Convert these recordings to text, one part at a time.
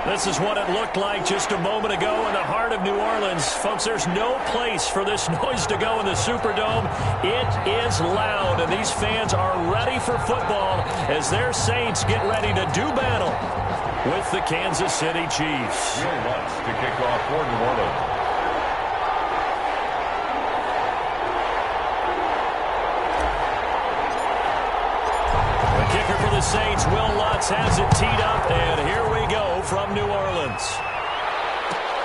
This is what it looked like just a moment ago in the heart of New Orleans. Folks, there's no place for this noise to go in the Superdome. It is loud, and these fans are ready for football as their Saints get ready to do battle with the Kansas City Chiefs. Will wants to kick off for New Orleans. Kicker for the Saints, Will Lutz has it teed up, and here we go from New Orleans.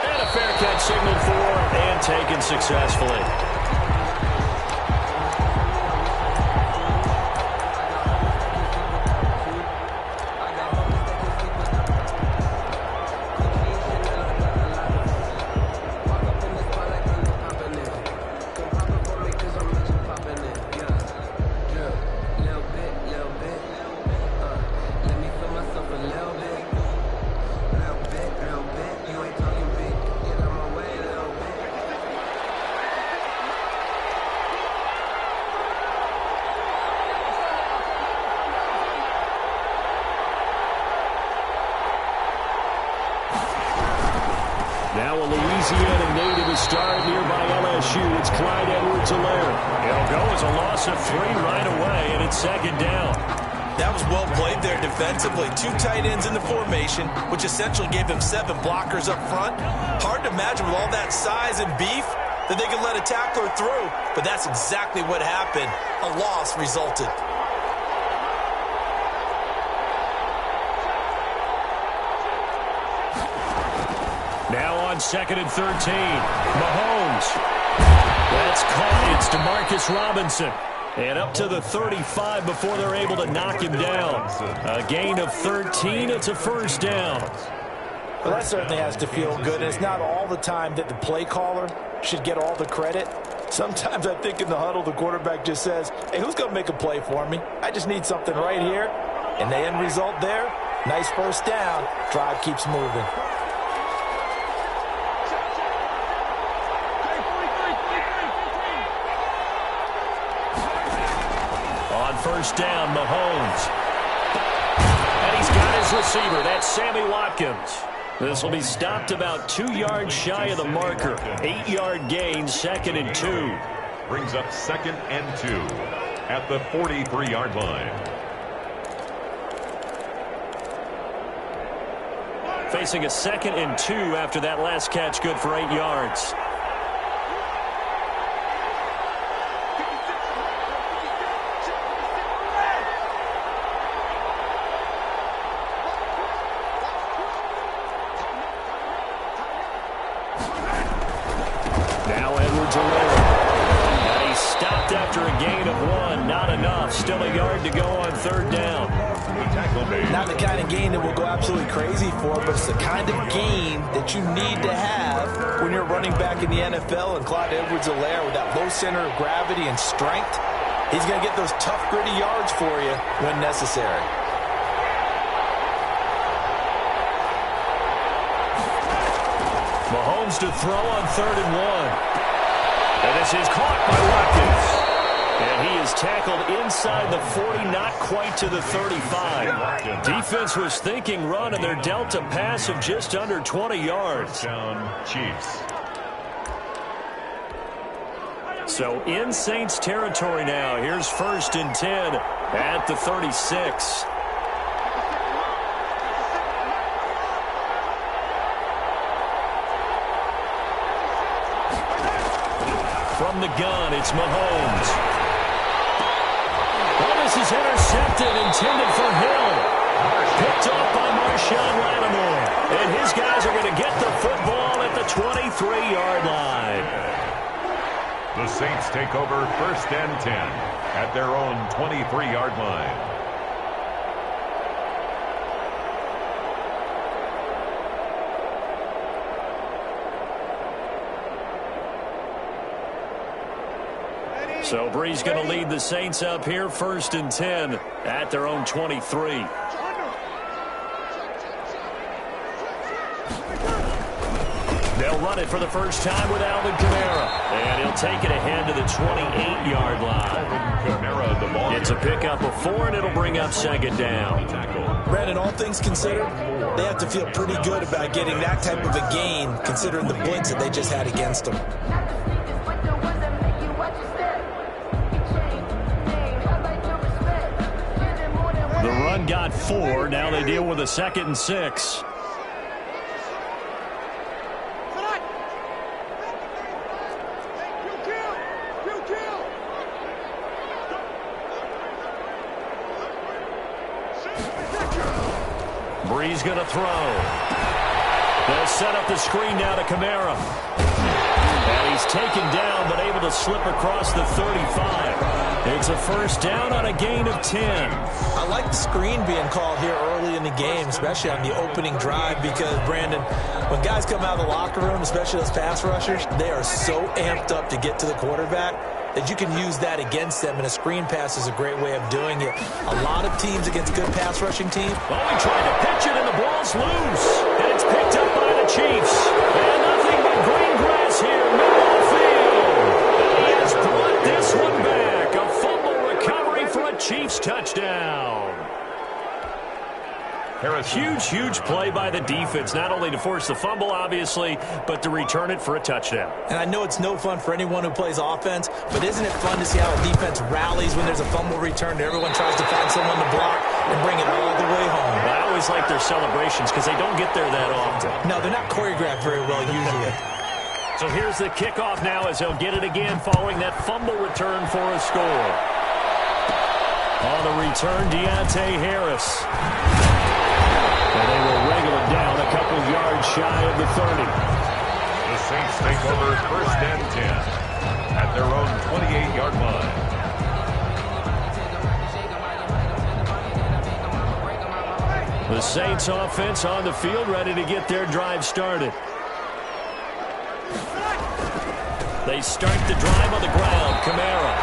And a fair catch signaled for and taken successfully. Now a Louisiana native is starred nearby LSU. It's Clyde Edwards-Helaire. It'll go as a loss of 3 right away, and it's second down. That was well played there defensively. 2 tight ends in the formation, which essentially gave them 7 blockers up front. Hard to imagine with all that size and beef that they could let a tackler through, but that's exactly what happened. A loss resulted. Now on 2nd and 13. Mahomes. That's caught. It's DeMarcus Robinson. And up to the 35 before they're able to knock him down. A gain of 13. It's a first down. Well, that certainly has to feel good. And it's not all the time that the play caller should get all the credit. Sometimes I think in the huddle, the quarterback just says, hey, who's going to make a play for me? I just need something right here. And the end result there, nice first down. Drive keeps moving. First down, Mahomes. And he's got his receiver. That's Sammy Watkins. This will be stopped about 2 yards shy of the marker. 8-yard gain, 2nd and 2. Brings up 2nd and 2 at the 43-yard line. Facing a 2nd and 2 after that last catch, good for 8 yards. After a gain of 1, not enough. Still a yard to go on 3rd down. Not the kind of gain that we'll go absolutely crazy for, but it's the kind of gain that you need to have when you're running back in the NFL. And Clyde Edwards-Helaire, with that low center of gravity and strength, he's going to get those tough, gritty yards for you when necessary. Mahomes to throw on 3rd and 1. And this is caught by Watkins. And he is tackled inside the 40, not quite to the 35. Defense was thinking run, and they're dealt a pass of just under 20 yards. Down Chiefs. So in Saints territory now. Here's 1st and 10 at the 36. From the gun, it's Mahomes. Well, this is intercepted, intended for Hill. Picked up by Marshawn Lattimore. And his guys are going to get the football at the 23-yard line. The Saints take over 1st and 10 at their own 23-yard line. So Bree's going to lead the Saints up here, 1st and 10 at their own 23. They'll run it for the first time with Alvin Kamara. And he'll take it ahead to the 28-yard line. Kamara, the ball. It's a pickup of 4, and it'll bring up second down. Brandon, all things considered, they have to feel pretty good about getting that type of a gain, considering the blitz that they just had against them. The run got 4. Now they deal with a 2nd and 6. Bree's going to throw. They'll set up the screen now to Kamara. And he's taken down, but able to slip across the 35. It's a first down on a gain of 10. I like the screen being called here early in the game, especially on the opening drive, because, Brandon, when guys come out of the locker room, especially those pass rushers, they are so amped up to get to the quarterback that you can use that against them, and a screen pass is a great way of doing it. A lot of teams against good pass rushing teams. Oh, he tried to pitch it, and the ball's loose. And it's picked up by the Chiefs. And nothing but green grass here, middle of the field. He has brought this one back. A fumble recovery for a Chiefs touchdown. Huge play by the defense, not only to force the fumble, obviously, but to return it for a touchdown. And I know it's no fun for anyone who plays offense, but isn't it fun to see how a defense rallies when there's a fumble return and everyone tries to find someone to block and bring it all the way home? I always like their celebrations because they don't get there that often. No, they're not choreographed very well usually. So here's the kickoff now as he'll get it again following that fumble return for a score. On the return, Deontay Harris. And they will wrangle it down a couple yards shy of the 30. The Saints take over 1st and 10 at their own 28-yard line. The Saints offense on the field, ready to get their drive started. They start the drive on the ground. Kamara.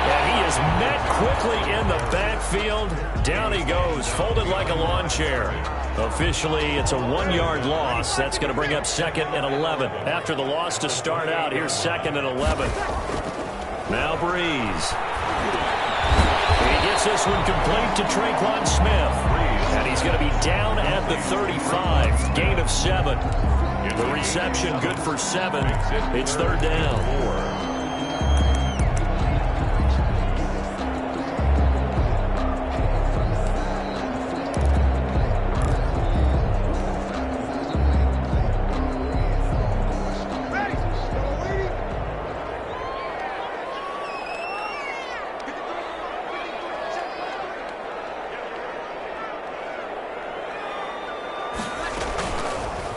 And he is met quickly in the backfield. Down he goes, folded like a lawn chair. Officially, it's a 1-yard loss. That's going to bring up 2nd and 11. After the loss to start out, here's 2nd and 11. Now Breeze. He gets this one complete to Traquan Smith. And he's going to be down at the 35. Gain of 7. The reception good for 7. It's 3rd down.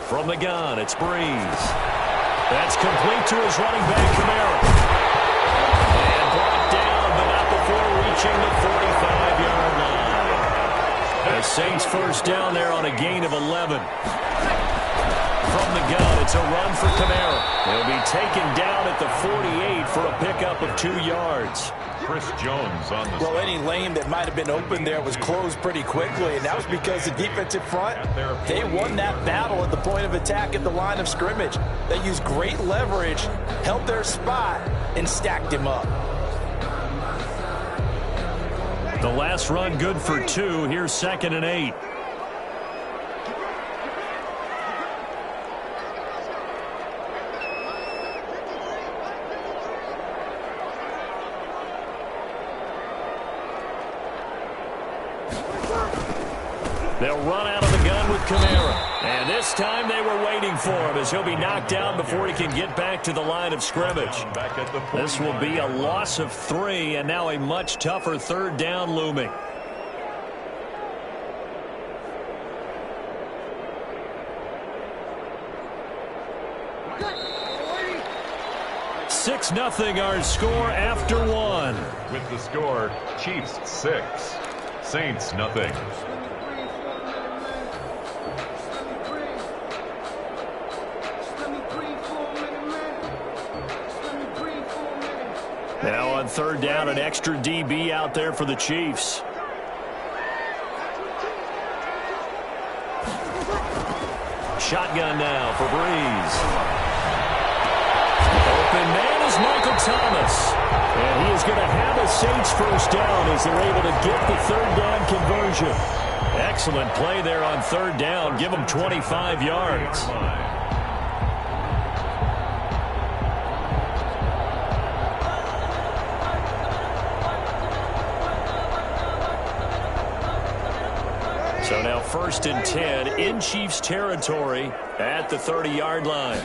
From the gun, it's Breeze. That's complete to his running back, Kamara. And brought down, but not before reaching the 45-yard line. The Saints first down there on a gain of 11. From the gun, it's a run for Kamara. He'll be taken down at the 48 for a pickup of 2 yards. Chris Jones on the Well, any lane that might have been open there was closed pretty quickly, and that was because the defensive front, they won that battle at the point of attack at the line of scrimmage. They used great leverage, held their spot, and stacked him up. The last run good for 2. Here's 2nd and 8. They'll run out of the gun with Kamara. And this time they were waiting for him as he'll be knocked down before he can get back to the line of scrimmage. This will be a loss of 3 and now a much tougher 3rd down looming. Six 0 our score after 1. With the score, Chiefs 6, Saints 0. Now on 3rd down, an extra DB out there for the Chiefs. Shotgun now for Breeze. Open man is Michael Thomas. And he is going to have a Saints first down as they're able to get the third down conversion. Excellent play there on third down. Give them 25 yards. So now 1st and 10 in Chiefs territory at the 30-yard line.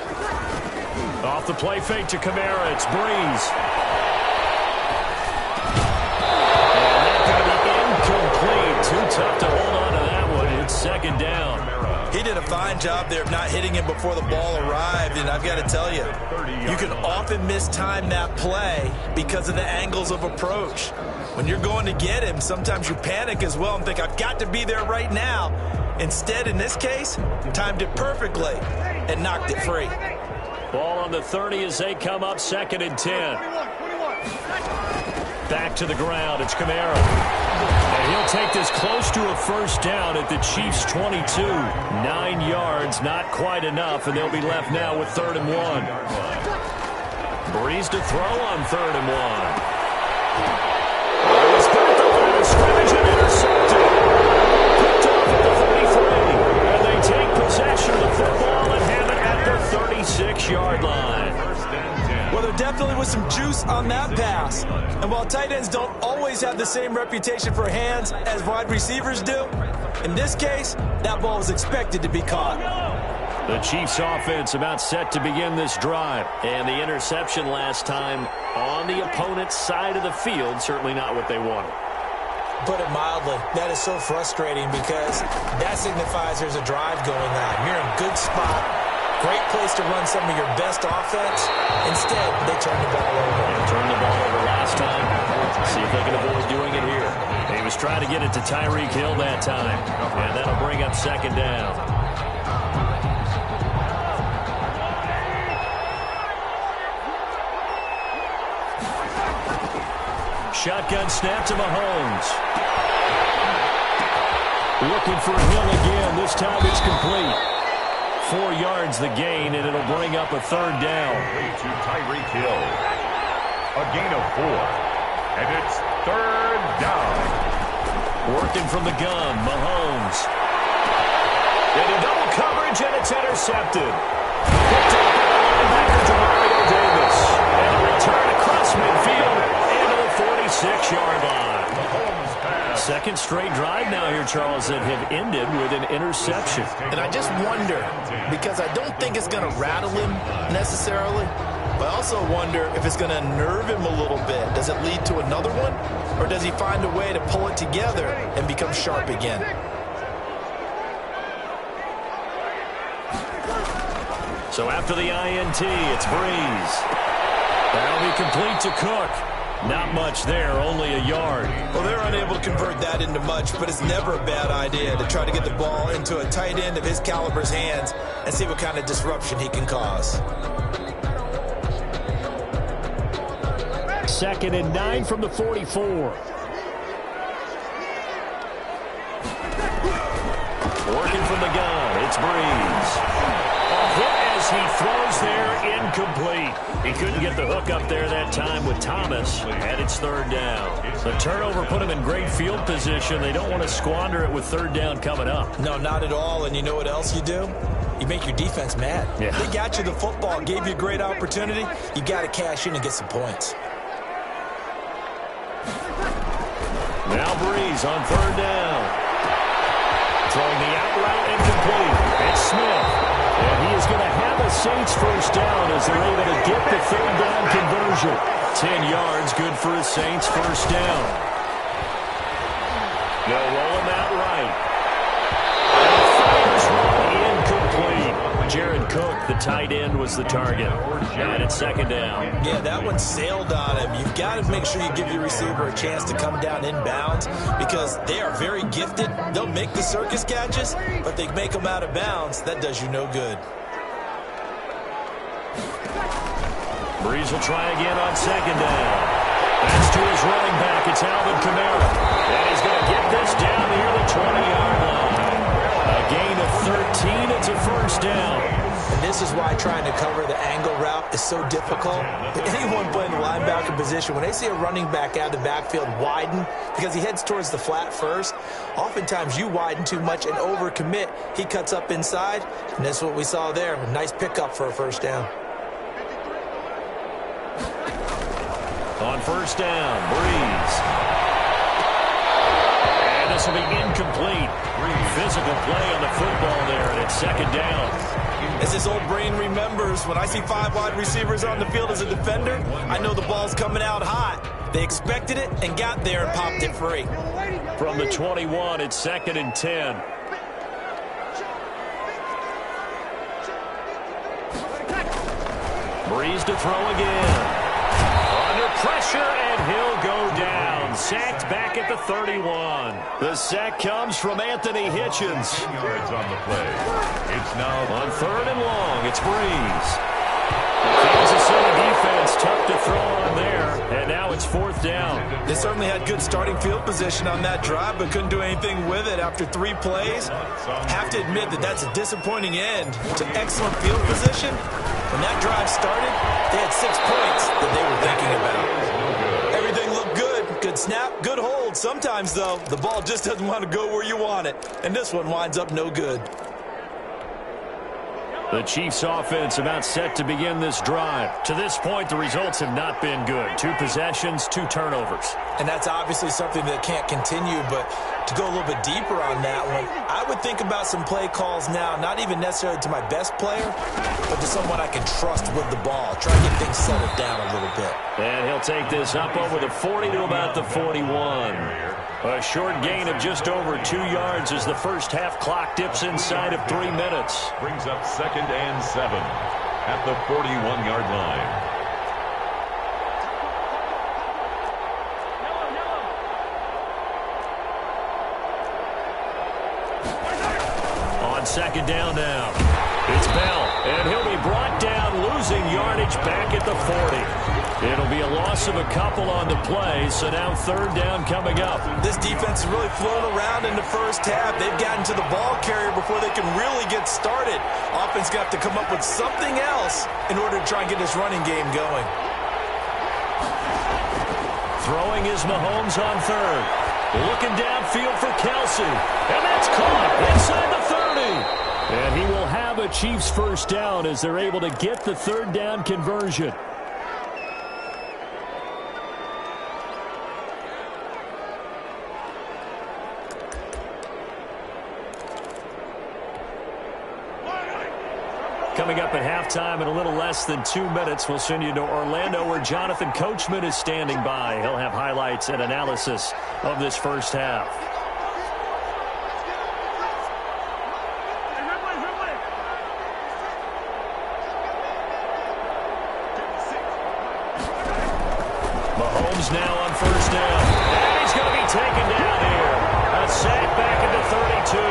Off the play fake to Kamara. It's Breeze. And that's going to be incomplete. Too tough to hold on to that one. It's 2nd down. He did a fine job there of not hitting him before the ball arrived, and I've got to tell you, you can often mistime that play because of the angles of approach. When you're going to get him, sometimes you panic as well and think, I've got to be there right now. Instead, in this case, timed it perfectly and knocked it free. Ball on the 30 as they come up 2nd and 10. Back to the ground. It's Kamara. And he'll take this close to a first down at the Chiefs' 22. 9 yards, not quite enough, and they'll be left now with 3rd and 1. Breeze to throw on 3rd and 1. He's got the line of scrimmage and intercepted. Picked off at the 33. And they take possession of the football and have it at the 36-yard line. Well, there definitely was some juice on that pass. And while tight ends don't always have the same reputation for hands as wide receivers do, in this case, that ball was expected to be caught. The Chiefs offense about set to begin this drive. And the interception last time on the opponent's side of the field, certainly not what they wanted. Put it mildly, that is so frustrating because that signifies there's a drive going on. You're in a good spot. Great place to run some of your best offense. Instead, they turn the ball over. Yeah, turned the ball over last time. See if they can avoid doing it here. He was trying to get it to Tyreek Hill that time. And that'll bring up 2nd down. Shotgun snap to Mahomes. Looking for Hill again. This time it's complete. 4 yards the gain, and it'll bring up a 3rd down. To Tyreek Hill. A gain of 4. And it's 3rd down. Working from the gun, Mahomes. Into double coverage, and it's intercepted. Picked up by the linebacker, Demario Davis. And a return across midfield into the 46-yard line. 2nd straight drive now here, Charles, that have ended with an interception. And I just wonder, because I don't think it's going to rattle him necessarily, but I also wonder if it's going to nerve him a little bit. Does it lead to another one? Or does he find a way to pull it together and become sharp again? So after the INT, it's Breeze. That'll be complete to Cook. Not much there, only a yard. Well, they're unable to convert that into much, but it's never a bad idea to try to get the ball into a tight end of his caliber's hands and see what kind of disruption he can cause. 2nd and 9 from the 44. Working from the gun, it's Breeze. A hit as he throws there, incomplete. He couldn't get the hook up there that time with Thomas, and it's 3rd down. The turnover put him in great field position. They don't want to squander it with 3rd down coming up. No, not at all, and you know what else you do? You make your defense mad. Yeah. They got you the football, gave you a great opportunity. You got to cash in and get some points. Now Breeze on 3rd down. Throwing the out route incomplete. It's Smith. And he is going to have a Saints first down as they're able to get the 3rd down conversion. 10 yards, good for a Saints first down. They'll roll him out right. And fires one incomplete. Jared Cook, the tight end, was the target. And it's 2nd down. Yeah, that one sailed on him. You've got to make sure you give your receiver a chance to come down inbounds because they are very gifted. They'll make the circus catches, but they make them out of bounds. That does you no good. Breeze will try again on 2nd down. That's to his running back. It's Alvin Kamara. And he's going to get this down near the 20-yard line. A gain of 13. It's a first down. And this is why trying to cover the angle route is so difficult. Anyone playing the linebacker position, when they see a running back out of the backfield widen because he heads towards the flat first, oftentimes you widen too much and overcommit. He cuts up inside, and that's what we saw there. A nice pickup for a first down. On first down, Breeze. And this will be incomplete. Physical play on the football there, and it's second down. As his old brain remembers, when I see 5 wide receivers on the field as a defender, I know the ball's coming out hot. They expected it and got there and popped it free. From the 21, it's second and 10. Breeze to throw again. Under pressure, and he'll go down. Sacked back at the 31. The sack comes from Anthony Hitchens. Yards on the play. It's now on third and long. It's Breeze. The Kansas City defense tough to throw on there, and now it's fourth down. They certainly had good starting field position on that drive, but couldn't do anything with it after 3 plays. Have to admit that that's a disappointing end to excellent field position. When that drive started, they had 6 points that they were thinking about. Everything looked good. Good snap, good hold. Sometimes, though, the ball just doesn't want to go where you want it, and this one winds up no good. The Chiefs offense about set to begin this drive. To this point, the results have not been good. 2 possessions, 2 turnovers. And that's obviously something that can't continue, but to go a little bit deeper on that one, I would think about some play calls now, not even necessarily to my best player, but to someone I can trust with the ball. Try to get things settled down a little bit. And he'll take this up over the 40 to about the 41. A short gain of just over 2 yards as the first half clock dips inside of 3 minutes. Brings up second and 7 at the 41-yard line. On second down now, it's Bell, and he'll be brought down, losing yardage back at the 40. It'll be a loss of a couple on the play, so now third down coming up. This defense has really flown around in the first half. They've gotten to the ball carrier before they can really get started. Offense got to come up with something else in order to try and get this running game going. Throwing is Mahomes on third. Looking downfield for Kelsey. And that's caught inside the 30. And he will have a Chiefs first down as they're able to get the third down conversion. Coming up at halftime in a little less than 2 minutes, we'll send you to Orlando where Jonathan Coachman is standing by. He'll have highlights and analysis of this first half. Mahomes now on first down. And he's going to be taken down here. A sack back at the 32.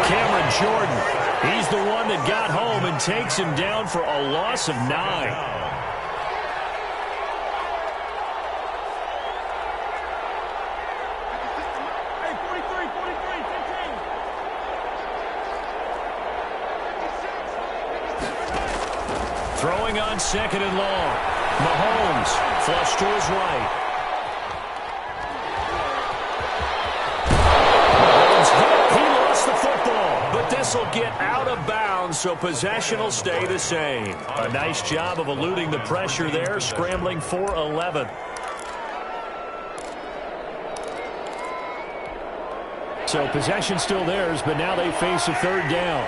Cameron Jordan. He's the one that got home and takes him down for a loss of 9. Throwing on second and long. Mahomes flush to his right. This will get out of bounds, so possession will stay the same. A nice job of eluding the pressure there, scrambling for 11. So possession still theirs, but now they face a third down.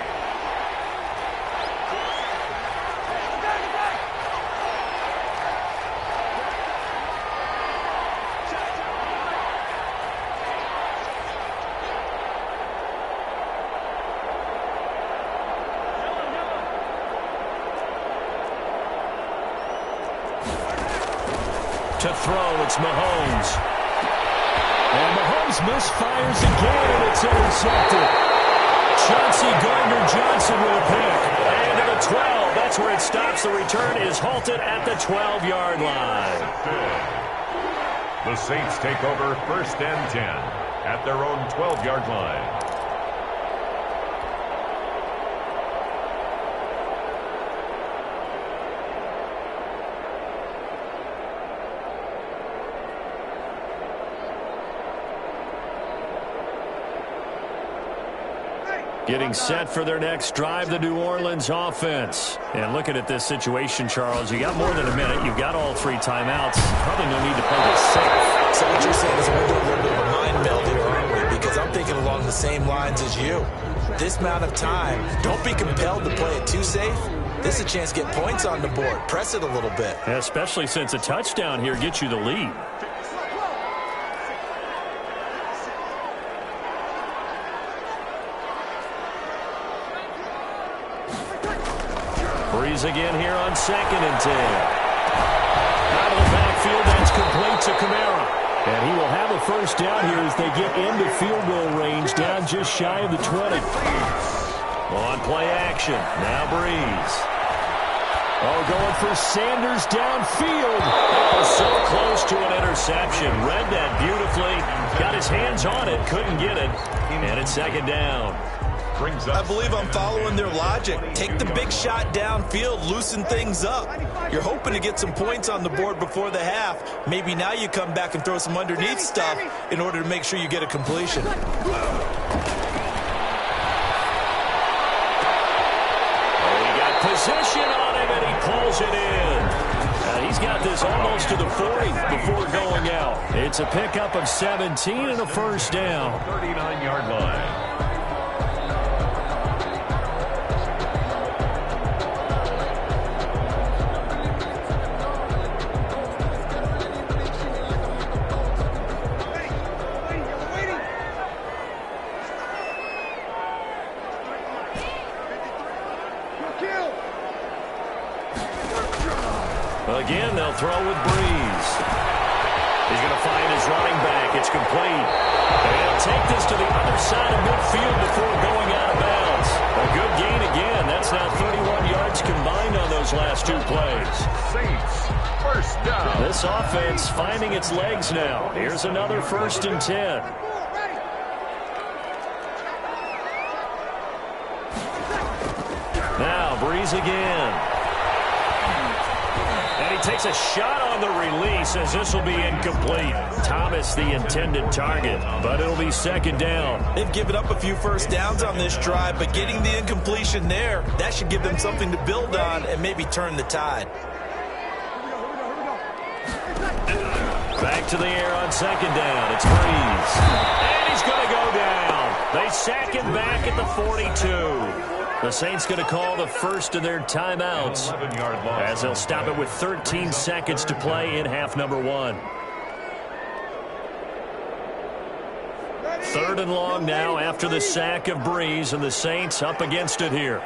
To throw, it's Mahomes. And Mahomes misfires again, and it's intercepted. Chauncey Gardner-Johnson with a pick. And to the 12, that's where it stops. The return is halted at the 12-yard line. The Saints take over first and 10 at their own 12-yard line. Getting set for their next drive, the New Orleans offense. And looking at this situation, Charles, you got more than a minute. You've got all 3 timeouts. Probably no need to play this safe. So what you're saying is we're doing a little bit of a mind meld here, aren't we? Because I'm thinking along the same lines as you. This amount of time, don't be compelled to play it too safe. This is a chance to get points on the board. Press it a little bit. Yeah, especially since a touchdown here gets you the lead. Breeze again here on 2nd and 10. Out of the backfield, that's complete to Kamara. And he will have a first down here as they get into field goal range, down just shy of the 20. On play action, now Breeze. Oh, going for Sanders downfield. Oh, so close to an interception. Read that beautifully. Got his hands on it, couldn't get it. And it's 2nd down. I believe I'm following their logic. Take the big shot downfield, loosen things up. You're hoping to get some points on the board before the half. Maybe now you come back and throw some underneath stuff in order to make sure you get a completion. Well, he got possession on him, and he pulls it in. He's got this almost to the 40 before going out. It's a pickup of 17 and a first down. 39-yard line. Again, they'll throw with Breeze. He's going to find his running back. It's complete. And he'll take this to the other side of midfield before going out of bounds. A good gain again. That's now 31 yards combined on those last 2 plays. Saints, first down. This offense finding its legs now. Here's another 1st and 10. Now, Breeze again. And he takes a shot on the release as this will be incomplete. Thomas the intended target, but it'll be 2nd down. They've given up a few first downs on this drive, but getting the incompletion there, that should give them something to build on and maybe turn the tide. Back to the air on 2nd down. It's Breeze. And he's going to go down. They sack him back at the 42. The Saints going to call the first of their timeouts as they'll stop it with 13 seconds to play in half number 1. 3rd and long now after the sack of Breeze, and the Saints up against it here.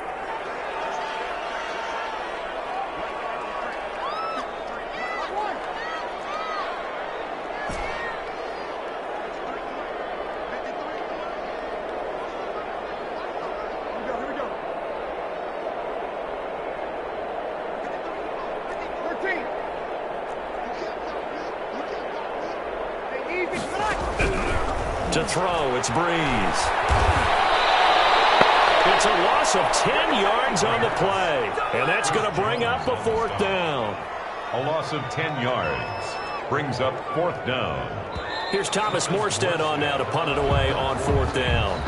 To throw, it's Breeze. It's a loss of 10 yards on the play, and that's going to bring up a 4th down. A loss of 10 yards brings up 4th down. Here's Thomas Morstead on now to punt it away on 4th down.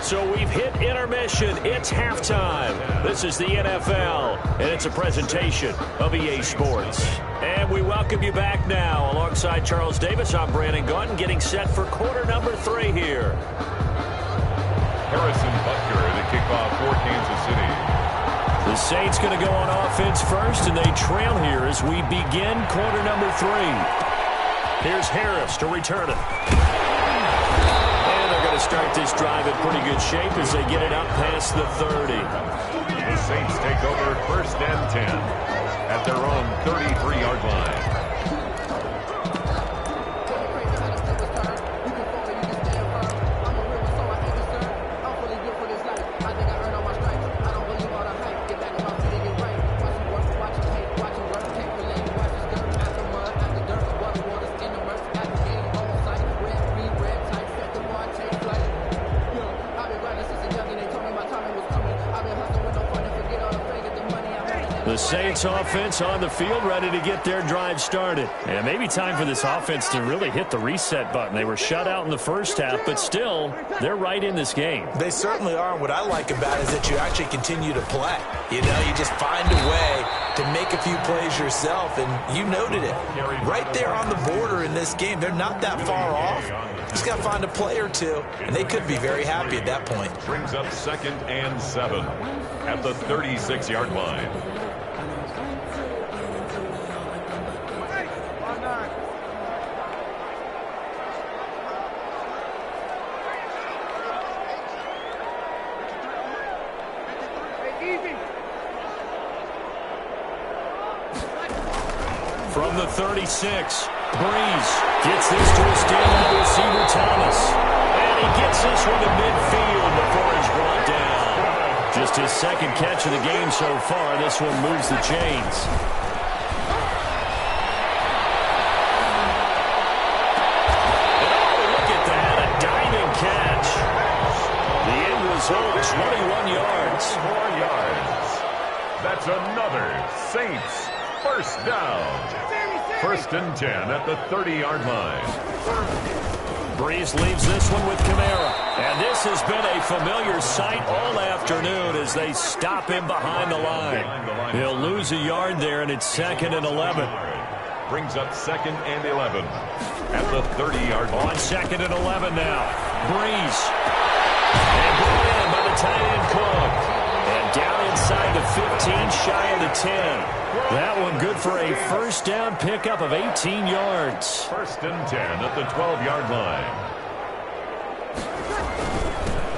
So we've hit intermission. It's halftime. This is the NFL, and it's a presentation of EA Sports. And we welcome you back now. Alongside Charles Davis, I'm Brandon Gaudin, getting set for quarter number 3 here. Harrison Butker to kick off for Kansas City. The Saints going to go on offense first, and they trail here as we begin quarter number 3. Here's Harris to return it. And they're going to start this drive in pretty good shape as they get it up past the 30. The Saints take over 1st and 10 at their own 33-yard line. The Saints offense on the field, ready to get their drive started. And maybe time for this offense to really hit the reset button. They were shut out in the first half, but still, they're right in this game. They certainly are. And what I like about it is that you actually continue to play. You know, you just find a way to make a few plays yourself, and you noted it. Right there on the border in this game, they're not that far off. Just got to find a play or two, and they could be very happy at that point. Brings up 2nd and 7 at the 36-yard line. From the 36, Breeze gets this to his standing receiver, Thomas. And he gets this one to midfield before he's brought down. Just his second catch of the game so far. This one moves the chains. Oh, look at that. A diving catch. The end result, 21 yards. 4 yards. That's another Saints first down. 1st and 10 at the 30-yard line. Breeze leaves this one with Kamara. And this has been a familiar sight all afternoon as they stop him behind the line. He'll lose a yard there, and it's 2nd and 11. Brings up 2nd and 11 at the 30-yard line. On 2nd and 11 now. Breeze. And brought in by the tight end Cook. And down inside the 15, shy of the 10. That one good for a first down pickup of 18 yards. 1st and 10 at the 12-yard line.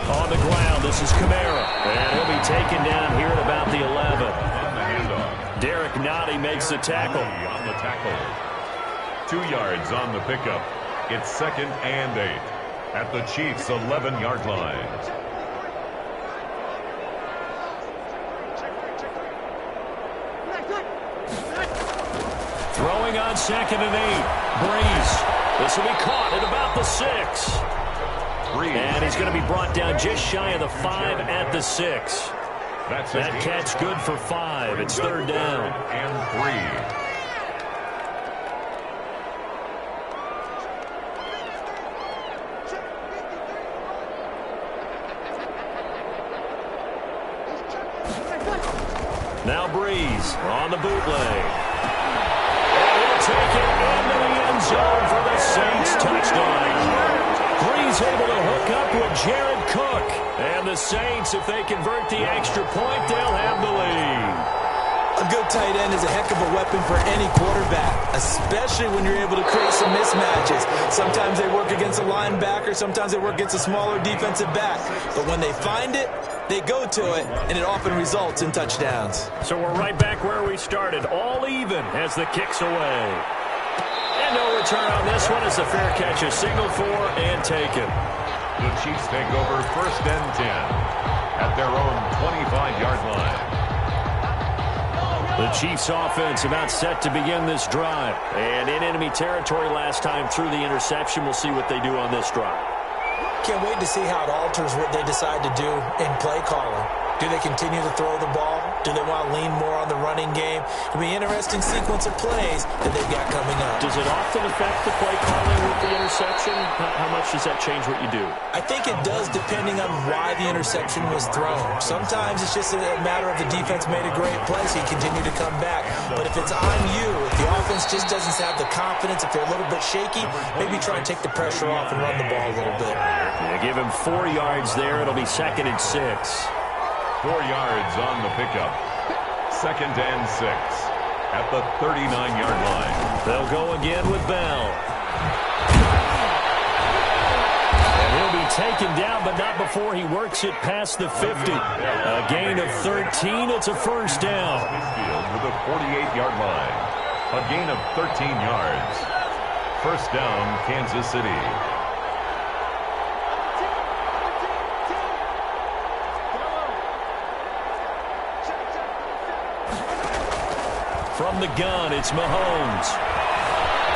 On the ground, this is Kamara. And he'll be taken down here at about the 11. On the handoff. Derek Nottie makes the tackle. On the tackle. 2 yards on the pickup. It's 2nd and 8 at the Chiefs' 11-yard line. Throwing on 2nd and 8. Breeze. This will be caught at about the 6. And he's going to be brought down just shy of the 5 at the 6. That catch good for 5. It's 3rd down. And 3. Now Breeze on the bootleg. And he'll take it into the end zone for the Saints touchdown. Breeze able to hook up with Jared Cook. And the Saints, if they convert the extra point, they'll have the lead. A good tight end is a heck of a weapon for any quarterback, especially when you're able to create some mismatches. Sometimes they work against a linebacker, sometimes they work against a smaller defensive back. But when they find it, they go to it, and it often results in touchdowns. So we're right back where we started, all even as the kick's away. And no return on this one as the fair catch is signaled for and taken. The Chiefs take over 1st and 10 at their own 25-yard line. The Chiefs offense about set to begin this drive. And in enemy territory last time through the interception. We'll see what they do on this drive. Can't wait to see how it alters what they decide to do in play calling. Do they continue to throw the ball? Do they want to lean more on the running game? It'll be an interesting sequence of plays that they've got coming up. Does it often affect the play calling with the interception? How much does that change what you do? I think it does depending on why the interception was thrown. Sometimes it's just a matter of the defense made a great play, so you continue to come back. But if it's on you, if the offense just doesn't have the confidence, if they're a little bit shaky, maybe try and take the pressure off and run the ball a little bit. Yeah, give him 4 yards there. It'll be 2nd and 6. 4 yards on the pickup. 2nd and 6 at the 39-yard line. They'll go again with Bell. And he'll be taken down, but not before he works it past the 50. A gain of 13. It's a first down. Midfield with a 48-yard line. A gain of 13 yards. First down, Kansas City. From the gun, it's Mahomes.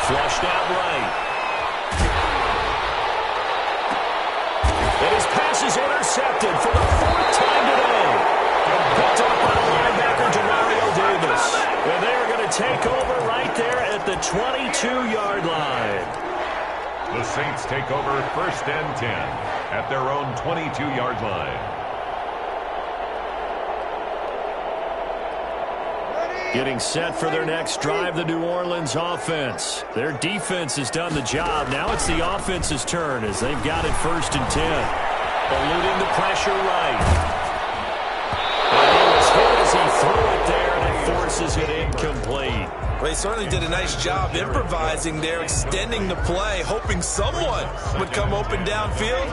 Flushed out right. And his pass is intercepted for the 4th time today. Picked up by the linebacker, Demario Davis. 22-yard line. The Saints take over 1st and 10 at their own 22-yard line. Getting set for their next drive, the New Orleans offense. Their defense has done the job. Now it's the offense's turn as they've got it 1st and 10. Eluding the pressure right. And he was hit as he threw it there, and it forces it incomplete. Well, he certainly did a nice job improvising there, extending the play, hoping someone would come open downfield,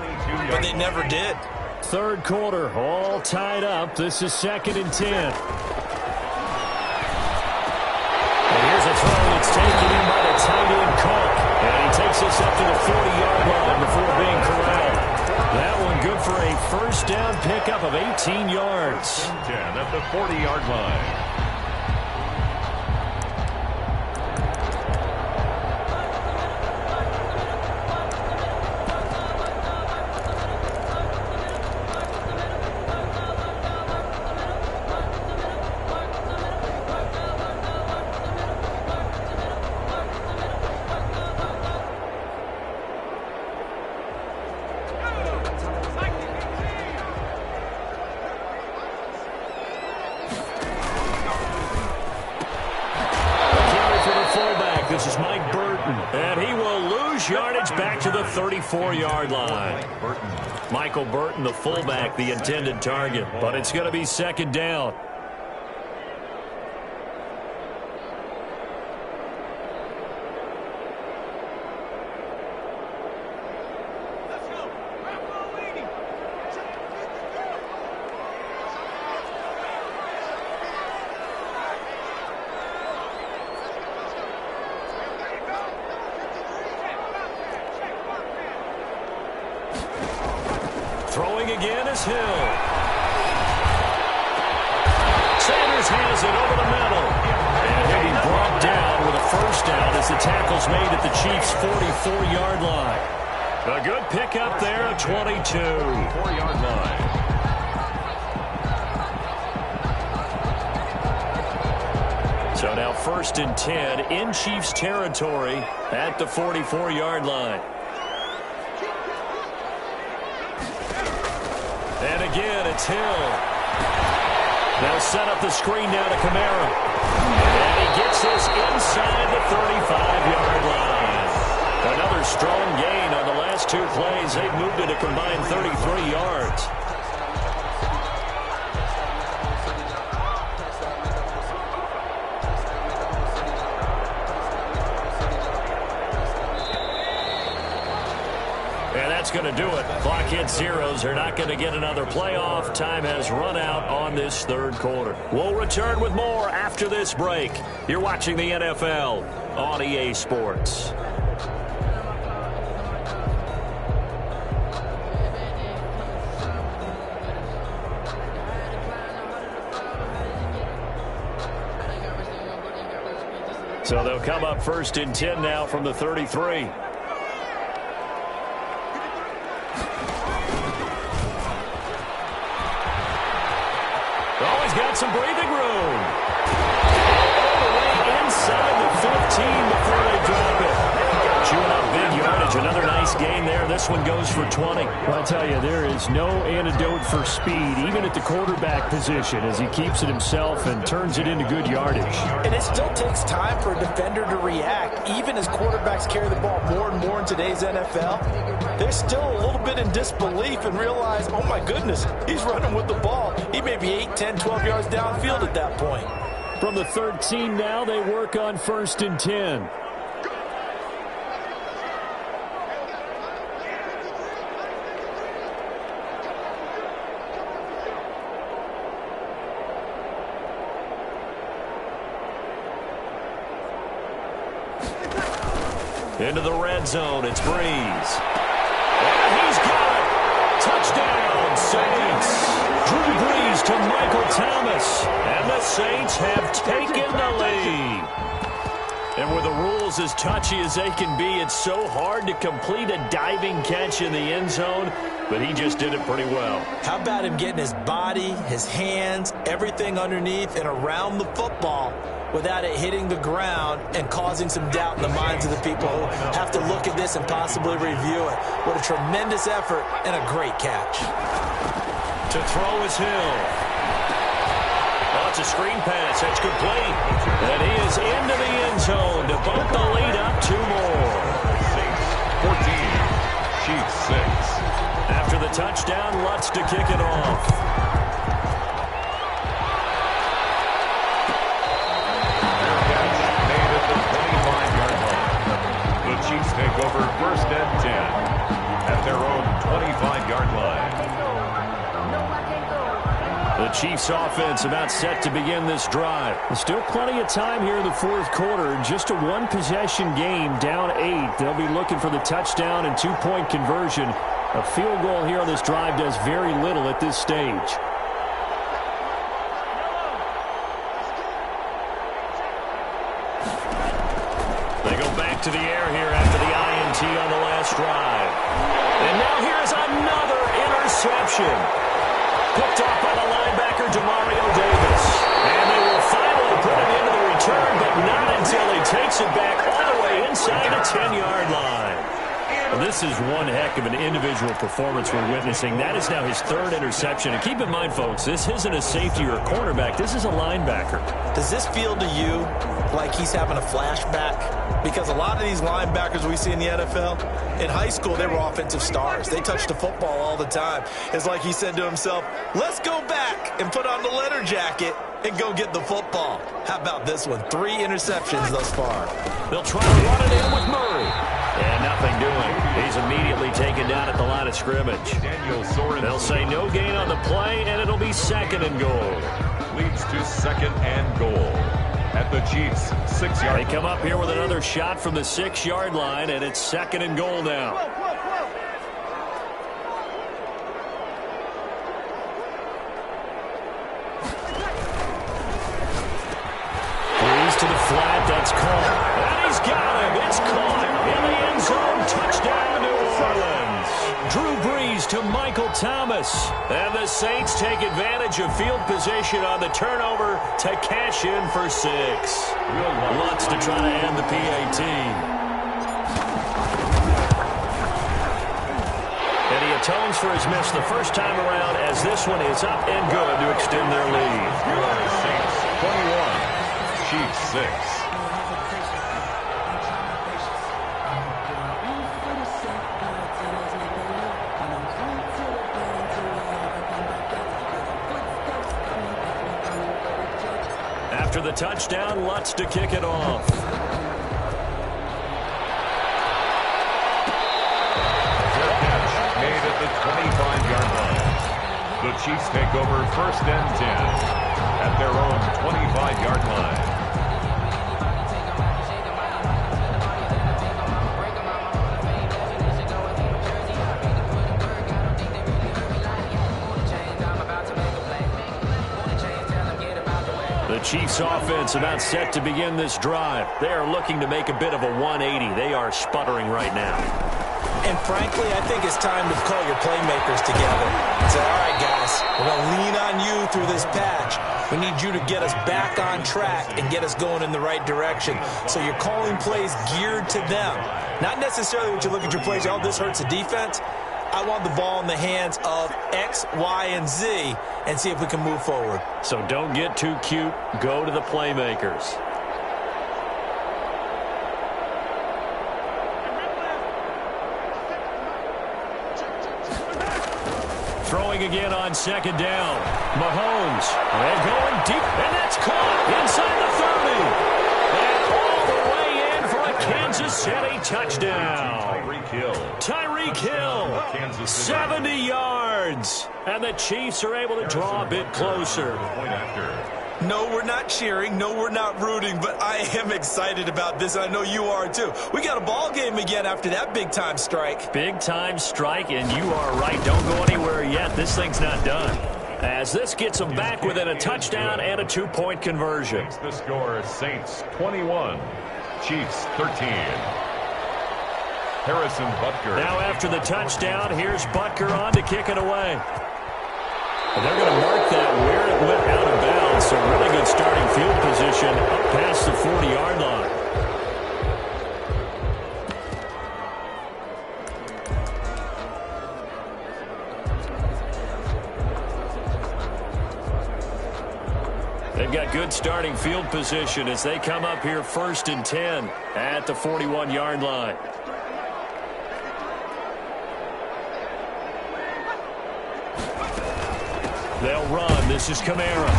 but they never did. Third quarter, all tied up. This is 2nd and 10. Here's a throw that's taken in by the tight end Cook. And he takes this up to the 40-yard line before being corralled. That one good for a first down pickup of 18 yards. 10 at the 40-yard line. Yardage back to the 34-yard line. Michael Burton, the fullback, the intended target, but it's going to be 2nd down. Throwing again is Hill. Sanders has it over the middle. And he'll be brought down with a first down as the tackle's made at the Chiefs' 44-yard line. A good pickup there at 22. 4-yard line. So now 1st and 10 in Chiefs territory at the 44-yard line. And again, it's Hill. They'll set up the screen now to Kamara. And he gets this inside the 35-yard line. Another strong gain on the last 2 plays. They've moved it a combined 33 yards. That's going to do it. Clock hits zeros. They're not going to get another playoff. Time has run out on this 3rd quarter. We'll return with more after this break. You're watching the NFL on EA Sports. So they'll come up 1st and 10 now from the 33. Got some breathing room. All the way inside the 15 before they drop it. Chewing up big yardage. Another nice gain there. This one goes for 20. Well, I tell you, there is no antidote for speed, even at the quarterback position, as he keeps it himself and turns it into good yardage. And it still takes time for a defender to react, even as quarterbacks carry the ball more and more in today's NFL. They're still a little bit in disbelief and realize, oh my goodness, he's running with the ball. He may be 8, 10, 12 yards downfield at that point. From the 13 now, they work on 1st and 10. Into the red zone, it's Breeze. And he's got it. Touchdown, Saints. Drew Brees to Michael Thomas. And the Saints have taken the lead. And with the rules as touchy as they can be, it's so hard to complete a diving catch in the end zone, but he just did it pretty well. How about him getting his body, his hands, everything underneath and around the football without it hitting the ground and causing some doubt in the minds of the people who have to look at this and possibly review it. What a tremendous effort and a great catch. To throw is Hill. Oh, it's a screen pass. That's complete. And he is into the end zone to bump the lead up 2 more. 14, Chiefs 6. After the touchdown, Lutz to kick it off. Chiefs take over 1st and 10 at their own 25-yard line. The Chiefs offense about set to begin this drive. There's still plenty of time here in the 4th quarter. Just a 1-possession game, down 8. They'll be looking for the touchdown and 2-point conversion. A field goal here on this drive does very little at this stage. To the air here after the INT on the last drive. And now here's another interception. Picked off by the linebacker, Demario Davis. And they will finally put it into the return, but not until he takes it back all the way inside the 10-yard line. Well, this is one heck of an individual performance we're witnessing. That is now his 3rd interception. And keep in mind, folks, this isn't a safety or a cornerback. This is a linebacker. Does this feel to you like he's having a flashback? Because a lot of these linebackers we see in the NFL, in high school, they were offensive stars. They touched the football all the time. It's like he said to himself, let's go back and put on the leather jacket and go get the football. How about this one? 3 interceptions thus far. They'll try to run it in with Murray. And nothing doing. He's immediately taken down at the line of scrimmage. They'll say no gain on the play, and it'll be 2nd and goal. Leads to 2nd and goal at the Chiefs' 6-yard. They come up here with another shot from the 6-yard line, and it's 2nd and goal now. Threes to the flat. That's caught. And he's got him. It's caught. In the end zone, touchdown New Orleans. Drew Brees to Michael Thomas. And the Saints take advantage of field position on the turnover to cash in for 6. Lutz to try to end the PAT. And he atones for his miss the first time around as this one is up and good to extend their lead. Saints 21, Chiefs 6. After the touchdown, Lutz to kick it off. Made at the 25-yard line. The Chiefs take over 1st and 10 at their own 25-yard line. The Chiefs offense about set to begin this drive. They are looking to make a bit of a 180. They are sputtering right now. And frankly, I think it's time to call your playmakers together and say, all right, guys, we're going to lean on you through this patch. We need you to get us back on track and get us going in the right direction. So you're calling plays geared to them. Not necessarily when you look at your plays, oh, this hurts the defense. I want the ball in the hands of X, Y, and Z and see if we can move forward. So don't get too cute. Go to the playmakers. Throwing again on 2nd down. Mahomes. And going deep. And that's caught inside the 30. And all the way in for a Kansas City touchdown. Tyreek Hill. 70 yards. And the Chiefs are able to draw a bit closer. No, we're not cheering. No, we're not rooting. But I am excited about this. I know you are, too. We got a ball game again after that big-time strike. Big-time strike, and you are right. Don't go anywhere yet. This thing's not done. As this gets them back within a touchdown and a 2-point conversion. The score, Saints 21, Chiefs 13. Harrison Butker. Now after the touchdown, here's Butker on to kick it away. And they're going to mark that where it went out of bounds. So really good starting field position up past the 40-yard line. They've got good starting field position as they come up here 1st and 10 at the 41-yard line. They'll run. This is Kamara.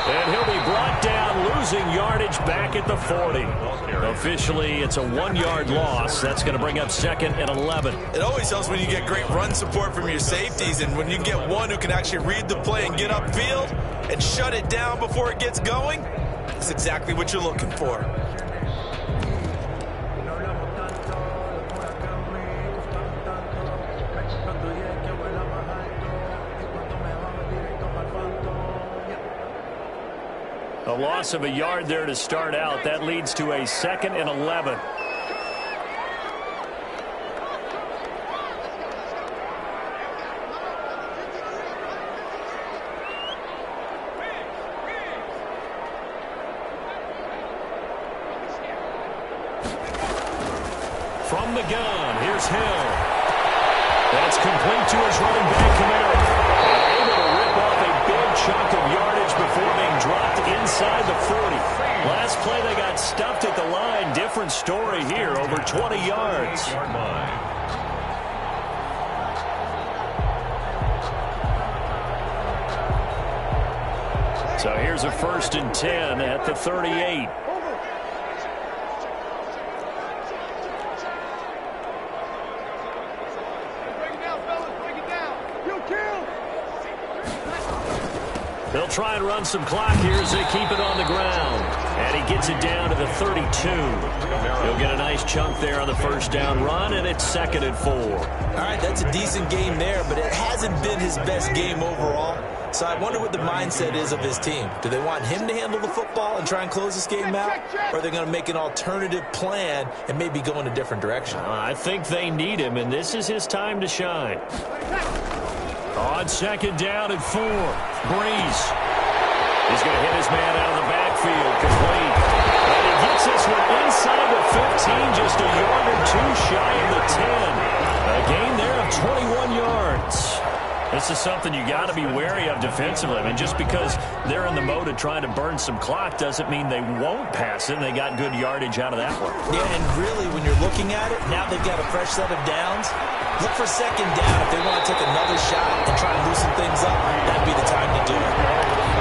And he'll be brought down, losing yardage back at the 40. Officially, it's a 1-yard loss. That's going to bring up 2nd and 11. It always helps when you get great run support from your safeties, and when you get one who can actually read the play and get upfield and shut it down before it gets going, that's exactly what you're looking for. A loss of a yard there to start out. That leads to a 2nd and 11. From the gun, here's Hill. That's complete to his running back, Kamara. Able to rip off a big chunk of yardage before being dropped inside the 40. Last play, they got stuffed at the line. Different story here, over 20 yards. So here's a 1st and 10 at the 38. They'll try and run some clock here as they keep it on the ground. And he gets it down to the 32. He'll get a nice chunk there on the 1st down run, and it's 2nd and 4. All right, that's a decent game there, but it hasn't been his best game overall. So I wonder what the mindset is of his team. Do they want him to handle the football and try and close this game out? Or are they going to make an alternative plan and maybe go in a different direction? I think they need him, and this is his time to shine. On 2nd down and 4, Breeze. He's going to hit his man out of the backfield, complete. And he gets this one inside the 15, just a yard or two shy of the 10. A gain there of 21 yards. This is something you got to be wary of defensively. I mean, just because they're in the mode of trying to burn some clock doesn't mean they won't pass it. They got good yardage out of that one. Yeah, and really, when you're looking at it, now they've got a fresh set of downs. Look for 2nd down. If they want to take another shot and try and loosen things up, that'd be the time to do it.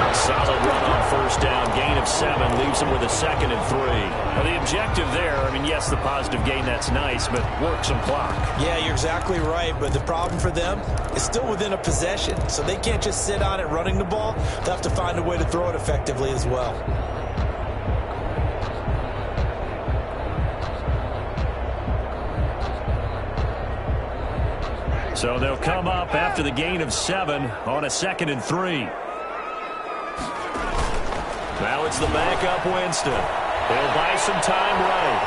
A solid run on 1st down. Gain of 7 leaves them with a 2nd and 3. Now, the objective there, I mean, yes, the positive gain, that's nice, but work some clock. Yeah, you're exactly right, but the problem for them is still within a possession, so they can't just sit on it running the ball. They'll have to find a way to throw it effectively as well. So they'll come up after the gain of 7 on a 2nd and 3. Now it's the backup Winston. He'll buy some time running.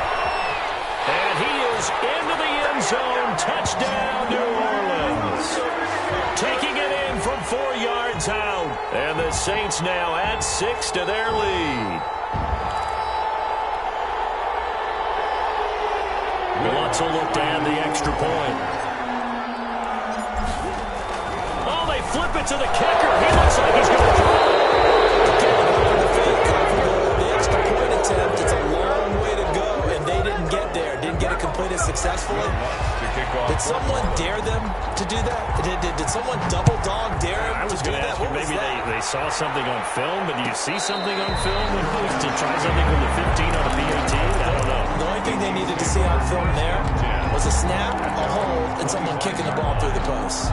And he is into the end zone. Touchdown, New Orleans. Taking it in from 4 yards out. And the Saints now add 6 to their lead. Lutz will look to add the extra point. Oh, they flip it to the kicker. He looks like he's going to throw it. The extra point attempt, it's a long way to go, and they didn't get there. Didn't get it completed successfully. Did someone dare them to do that? Did someone double dog dare them to do that? What maybe they saw something on film, but do you see something on film to try something from the 15 on a PAT? I don't know. The only thing they needed to see on film there was a snap, a hold, and someone kicking the ball through the post.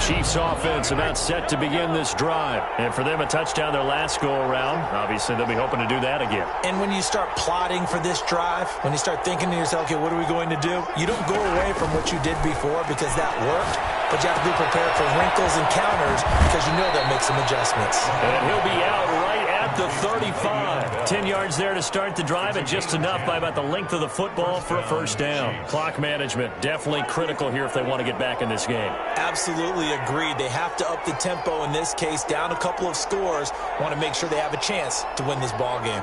Chiefs offense about set to begin this drive. And for them, a touchdown their last go-around. Obviously, they'll be hoping to do that again. And when you start plotting for this drive, when you start thinking to yourself, okay, what are we going to do? You don't go away from what you did before because that worked, but you have to be prepared for wrinkles and counters because you know they'll make some adjustments. And he'll be out right at the 35. 10 yards there to start the drive, and just enough by about the length of the football for a first down. Clock management definitely critical here if they want to get back in this game. Absolutely agreed. They have to up the tempo in this case, down a couple of scores. Want to make sure they have a chance to win this ball game.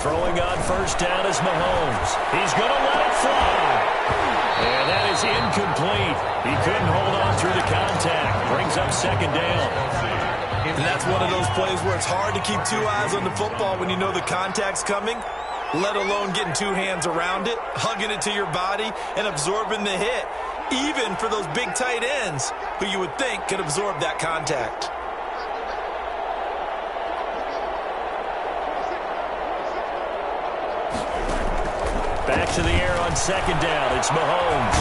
Throwing on first down is Mahomes. He's going to let it fly. And that is incomplete. He couldn't hold on through the contact. Brings up second down. And that's one of those plays where it's hard to keep two eyes on the football when you know the contact's coming, let alone getting two hands around it, hugging it to your body, and absorbing the hit, even for those big tight ends who you would think could absorb that contact. Back to the air on second down. It's Mahomes.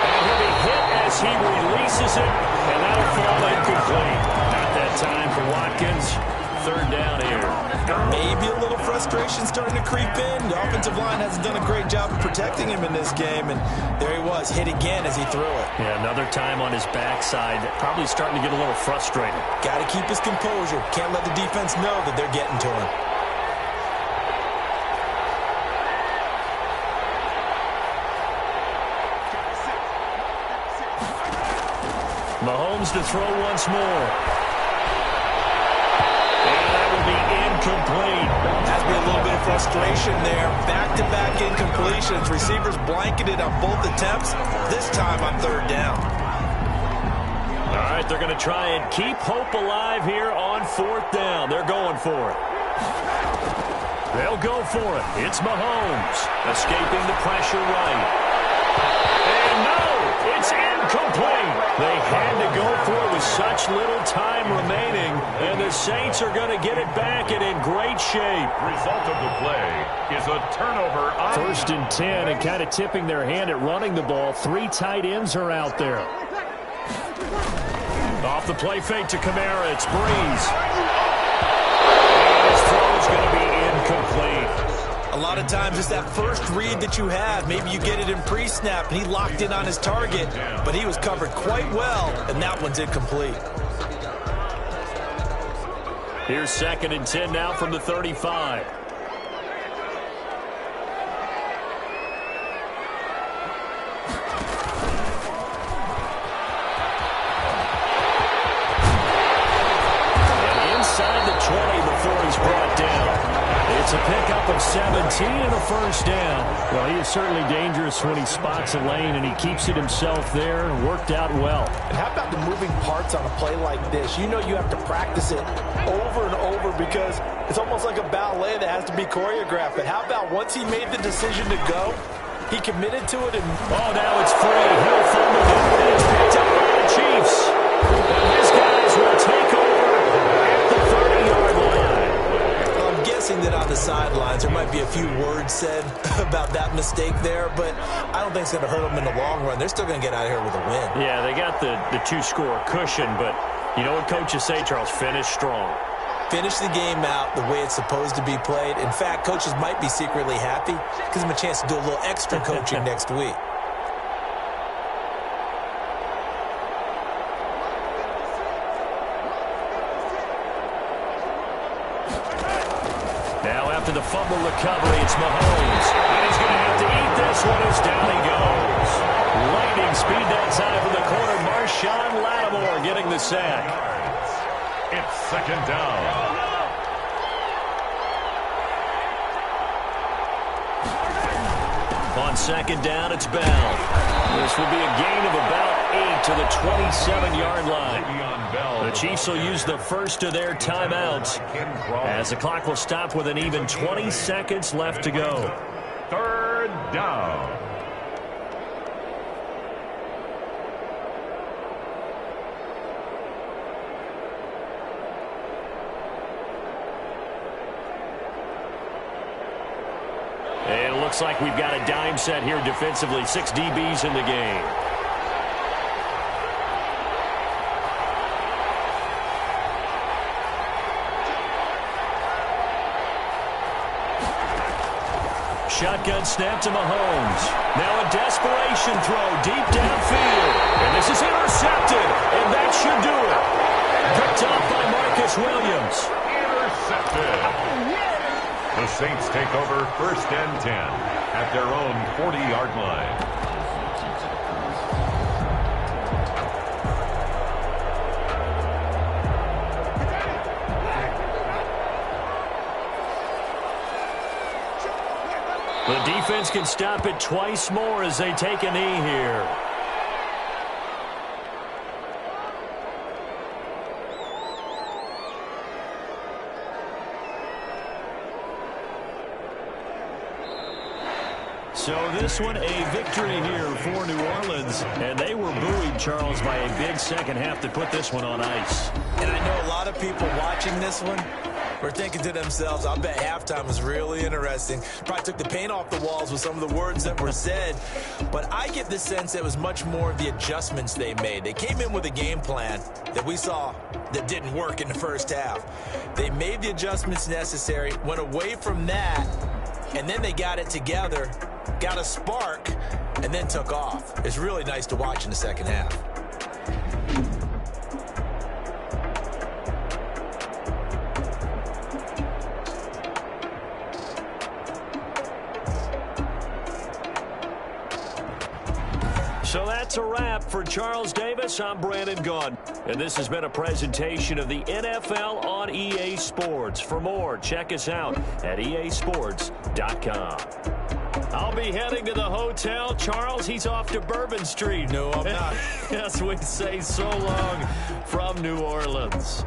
And he'll be hit as he releases it, and that'll fall incomplete. Not that time for Watkins. Third down here. Maybe a little frustration starting to creep in. The offensive line hasn't done a great job of protecting him in this game, and there he was, hit again as he threw it. Yeah, another time on his backside. Probably starting to get a little frustrated. Got to keep his composure. Can't let the defense know that they're getting to him. Mahomes to throw once more. And that will be incomplete. Has been a little bit of frustration there. Back-to-back incompletions. Receivers blanketed on both attempts, this time on third down. All right, they're going to try and keep hope alive here on fourth down. They're going for it. They'll go for it. It's Mahomes escaping the pressure right. And no, it's incomplete. They had to go for it with such little time remaining, and the Saints are going to get it back and in great shape. Result of the play is a turnover. First and 10, and kind of tipping their hand at running the ball. Three tight ends are out there. Off the play fake to Kamara, it's Breeze. And his throw is going to be incomplete. A lot of times it's that first read that you have. Maybe you get it in pre-snap, and he locked in on his target, but he was covered quite well, and that one's incomplete. Here's second and 10 now from the 35. And inside the 20 before he's brought down. It's a pickup of 17 and a first down. Well, he is certainly dangerous when he spots a lane, and he keeps it himself there. Worked out well. And how about the moving parts on a play like this? You know you have to practice it over and over because it's almost like a ballet that has to be choreographed. But how about once he made the decision to go, he committed to it. And oh, now it's free. He'll fumble it. And it's picked up by the Chiefs. And his guys will take over at the 30-yard line. I'm guessing that on the sidelines there might be a few words said about that mistake there, but I don't think it's going to hurt them in the long run. They're still going to get out of here with a win. Yeah, they got the two-score cushion, but you know what coaches say, Charles? Finish strong. Finish the game out the way it's supposed to be played. In fact, coaches might be secretly happy. Gives them a chance to do a little extra coaching next week. Now after the fumble recovery, it's Mahomes. And he's going to have to eat this one as down he goes. Lightning speed that time from the corner. Marshawn Lattimore getting the sack. It's second down. On second down, it's Bell. This will be a gain of about 8 to the 27-yard line. The Chiefs will use the first of their timeouts as the clock will stop with an even 20 seconds left to go. Third down. looks like we've got a dime set here defensively. 6 DBs in the game. Shotgun snap to Mahomes. Now a desperation throw deep downfield. And this is intercepted. And that should do it. Picked off by Marcus Williams. Intercepted. The Saints take over 1st and 10 at their own 40-yard line. The defense can stop it twice more as they take a knee here. So this one, a victory here for New Orleans. And they were buoyed, Charles, by a big second half to put this one on ice. And I know a lot of people watching this one were thinking to themselves, I bet halftime was really interesting. Probably took the paint off the walls with some of the words that were said. But I get the sense it was much more of the adjustments they made. They came in with a game plan that we saw that didn't work in the first half. They made the adjustments necessary, went away from that, and then they got it together, got a spark, and then took off. It's really nice to watch in the second half. So that's a wrap for Charles Davis. I'm Brandon Gaudin. And this has been a presentation of the NFL on EA Sports. For more, check us out at easports.com. I'll be heading to the hotel. Charles, he's off to Bourbon Street. No, I'm not. As we say so long from New Orleans.